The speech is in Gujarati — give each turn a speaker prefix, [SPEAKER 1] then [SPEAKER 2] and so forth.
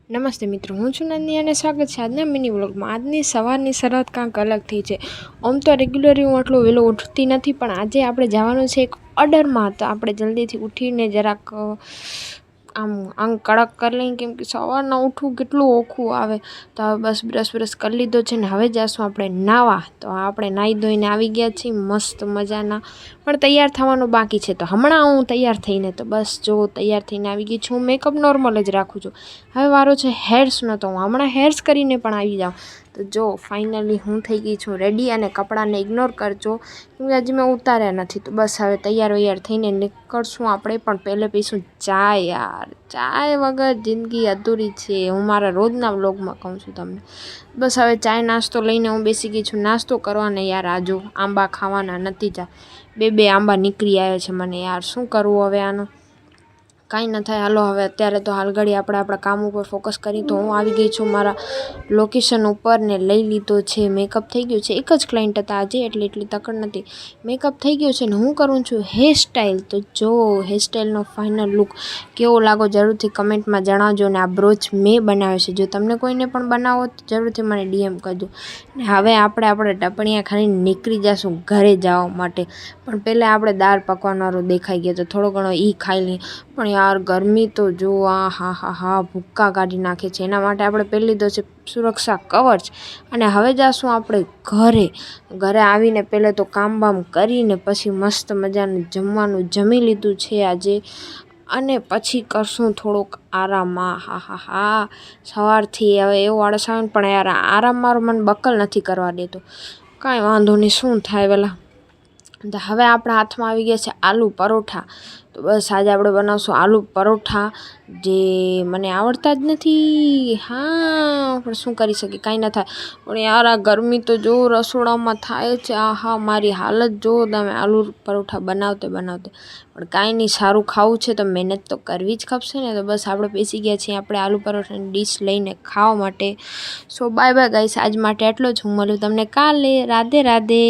[SPEAKER 1] નમસ્તે મિત્રો, હું છું નંદી અને સ્વાગત છે આજના મિની વ્લોગમાં। આજની સવારની શરૂઆત કાંઈક અલગ થઈ છે। આમ તો રેગ્યુલરી હું આટલો વહેલો ઉઠતી નથી, પણ આજે આપણે જવાનું છે એક ઓર્ડરમાં। તો આપણે જલ્દીથી ઉઠીને જરાક આમ કડક કરી લઈએ, કેમ કે સવારના ઉઠવું કેટલું ઓખું આવે। તો હવે બસ બ્રશ કરી લીધો છે ને હવે જઈશું આપણે નાવા। તો આપણે નાહી ધોઈને આવી ગયા છીએ મસ્ત મજાના, પણ તૈયાર થવાનું બાકી છે। તો હમણાં હું તૈયાર થઈને તો બસ જો તૈયાર થઈને આવી ગઈ છું। મેકઅપ નોર્મલ જ રાખું છું। હવે વારો છે હેર્સનો, તો હું હમણાં હેર્સ કરીને પણ આવી જાઉં। તો જો ફાઇનલી હું થઈ ગઈ છું રેડી, અને કપડાને ઇગ્નોર કરજો કેમ કે હજી મેં ઉતાર્યા નથી। તો બસ હવે તૈયાર થઈને નીકળશું આપણે, પણ પહેલે પીશું ચા। યાર ચાય વગર જિંદગી અધૂરી છે, હું મારા રોજના વ્લોગમાં કહું છું તમને। બસ હવે ચાય નાસ્તો લઈને હું બેસી ગઈ છું નાસ્તો કરવાને। યાર આજુ આંબા ખાવાના નથી જા, બે આંબા નીકળી આવ્યા છે મને। યાર શું કરવું હવે આનું, કાંઈ ન થાય। હાલો હવે અત્યારે તો હાલ ઘડી આપણે આપણા કામ ઉપર ફોકસ કરી। તો હું આવી ગઈ છું મારા લોકેશન ઉપર ને લઈ લીધો છે। મેકઅપ થઈ ગયું છે, એક જ ક્લાયન્ટ હતા આજે એટલે એટલી તકડ નથી। મેકઅપ થઈ ગયો છે ને હું કરું છું હેરસ્ટાઈલ। તો જો હેરસ્ટાઈલનો ફાઇનલ લુક કેવો લાગો જરૂરથી કમેન્ટમાં જણાવજો। ને આ બ્રોચ મેં બનાવ્યો છે, જો તમને કોઈને પણ બનાવો તો જરૂરથી મને ડીએમ કરજો। ને હવે આપણે ટપણીયા ખાઈને નીકળી જઈશું ઘરે જવા માટે। પણ પહેલાં આપણે દાળ પકવાનવાળો દેખાઈ ગયો તો થોડો ઘણો એ ખાઈ લઈએ। પણ યાર ગરમી તો જો હા ભૂક્કા કાઢી નાખે છે। એના માટે આપણે પહેરી લીધો છે સુરક્ષા કવચ, અને હવે જઈશું આપણે ઘરે આવીને પહેલાં તો કામ બામ કરીને પછી મસ્ત મજાનું જમવાનું જમી લીધું છે આજે, અને પછી કરશું થોડોક આરામ। હા સવારથી હવે એવું આળસ આવે ને, પણ યાર આરામ મારો મને બકલ નથી કરવા દેતો। કાંઈ વાંધો નહીં, શું થાય પેલા। તો હવે આપણા હાથમાં આવી ગયા છે આલુ પરોઠા। તો બસ આજે આપણે બનાવશું આલુ પરોઠા, જે મને આવડતા જ નથી। હા પણ શું કરી શકીએ, કાંઈ ન થાય। પણ યાર આ ગરમી તો જો રસોડામાં થાય છે, મારી હાલત જો તમે આલુ પરોઠા બનાવતે પણ કાંઈ નહીં, સારું ખાવું છે તો મહેનત તો કરવી જ ખપશે ને। તો બસ આપણે બેસી ગયા છીએ આપણે આલુ પરોઠાની ડીશ લઈને ખાવા માટે। સો બાય ગાઈસ, આજ માટે એટલો જ। હું મળું તમને કાલે। રાધે રાધે।